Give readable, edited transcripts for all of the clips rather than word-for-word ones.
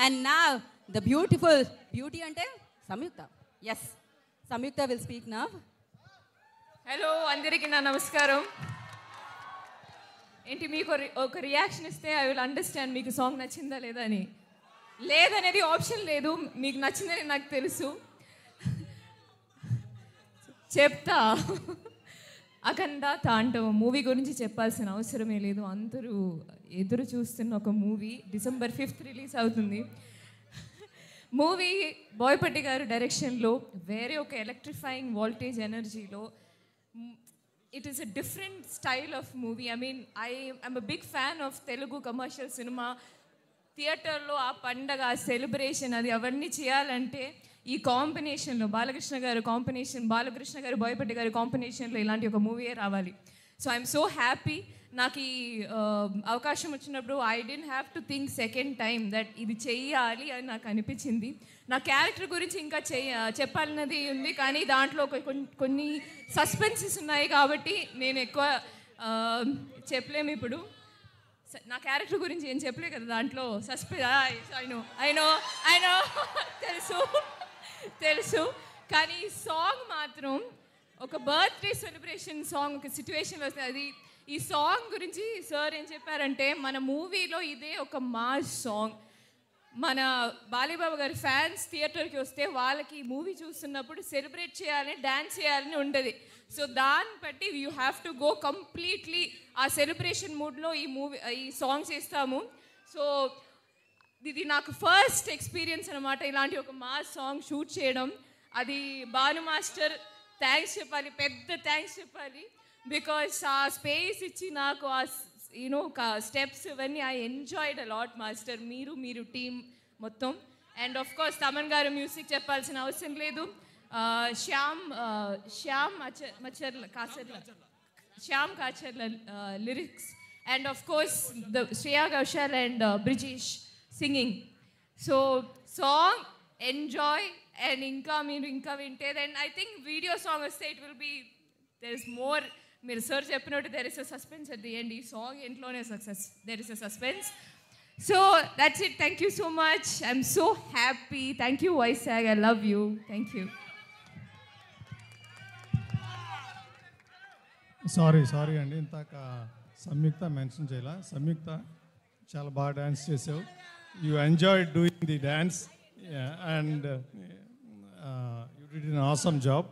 And now the beautiful beauty ante Samyukta. Yes, Samyukta will speak now. Hello, andariki na namaskaram. ఏంటి మీకు ఒక reaction ఇస్తే I will understand మీకు song నచ్చిందా లేదా అని. లేదనేది ఆప్షన్ లేదు, మీకు నచ్చిందని నాకు తెలుసు. చెప్తా. అఖండ తాండవం మూవీ గురించి చెప్పాల్సిన అవసరమే లేదు. అందరూ ఎదురు చూస్తున్న ఒక మూవీ. December 5th రిలీజ్ అవుతుంది. మూవీ బోయపట్టి గారు డైరెక్షన్లో వేరే ఒక ఎలక్ట్రిఫైయింగ్ వోల్టేజ్ ఎనర్జీలో. It is a different style of movie. I mean, I am a big fan of Telugu commercial cinema. థియేటర్లో ఆ పండగ, ఆ సెలబ్రేషన్, అది అవన్నీ చేయాలంటే ఈ కాంబినేషన్లో బాలకృష్ణ గారు బోయపట్టి గారి కాంబినేషన్లో ఇలాంటి ఒక మూవీయే రావాలి. So I'm so happy. నాకు ఈ అవకాశం వచ్చినప్పుడు I didn't have to think second time that ఇది చెయ్యాలి అని నాకు అనిపించింది. నా క్యారెక్టర్ గురించి ఇంకా చెప్పాలన్నది ఉంది, కానీ దాంట్లో కొన్ని సస్పెన్సెస్ ఉన్నాయి కాబట్టి నేను ఎక్కువ చెప్పలేము ఇప్పుడు. నా క్యారెక్టర్ గురించి ఏం చెప్పలే కదా దాంట్లో. అయినో తెలుసు కానీ ఈ సాంగ్ మాత్రం ఒక బర్త్డే సెలబ్రేషన్ సాంగ్, ఒక సిచ్యువేషన్ వస్తుంది. అది ఈ సాంగ్ గురించి సార్ ఏం చెప్పారంటే, మన మూవీలో ఇదే ఒక మాస్ సాంగ్. మన బాలీబాబు గారి ఫ్యాన్స్ థియేటర్కి వస్తే వాళ్ళకి ఈ మూవీ చూస్తున్నప్పుడు సెలబ్రేట్ చేయాలని, డ్యాన్స్ చేయాలని ఉంటుంది. సో దాన్ని బట్టి you have to go completely ఆ సెలబ్రేషన్ మూడ్లో ఈ సాంగ్స్ ఇస్తాము. సో ఇది నాకు ఫస్ట్ ఎక్స్పీరియన్స్ అనమాట, ఇలాంటి ఒక మాస్ సాంగ్ షూట్ చేయడం. అది భాను మాస్టర్ థ్యాంక్స్ చెప్పాలి, పెద్ద థ్యాంక్స్ చెప్పాలి. బికాస్ ఆ స్పేస్ ఇచ్చి నాకు ఆ స్టెప్స్ ఇవన్నీ I enjoyed a lot master, మీరు టీమ్ మొత్తం. And of course Thaman garu music చెప్పాల్సిన అవసరం లేదు. Shyam Kacharla lyrics, and of course Shreya Ghoshal and Brijesh singing. So song enjoy. And ఇంకా వింటే then I think video song వస్తే it will be there is more. మీరు sir చెప్పినట్టు there is a suspense at the end. ఈ song ఎంట్లోనే there is a suspense. So that's it. Thank you so much. I'm so happy. Thank you Vaishag. I love you. Thank you. Sorry అండి, ఇంతాక సంయుక్త mention చేయాల. సంయుక్త చాలా బాగా dance చేసావు. You enjoyed doing the dance and you did an awesome job.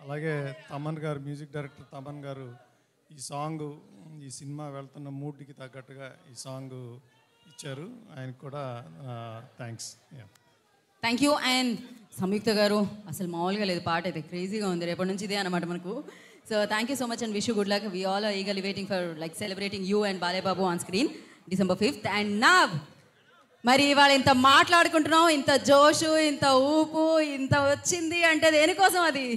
అలాగే Thaman garu, music director Thaman గారు ఈ song, ఈ సినిమా వెళ్తున్న మూడ్కి తగ్గట్టుగా ఈ సాంగ్ ఇచ్చారు. ఆయనకు కూడా థ్యాంక్స్. Thank you. అండ్ సంయుక్త గారు అసలు మామూలుగా లేదు, పాట అయితే క్రేజీగా ఉంది. రేపటి నుంచి ఇదే అనమాట మనకు. So thank you so much and wish you good luck. We all are eagerly waiting for celebrating you and Balebabu on screen December 5th. And నా మరి ఇవాళ ఇంత మాట్లాడుకుంటున్నాం, ఇంత జోషు, ఇంత ఊపు, ఇంత వచ్చింది అంటే దేనికోసం అది?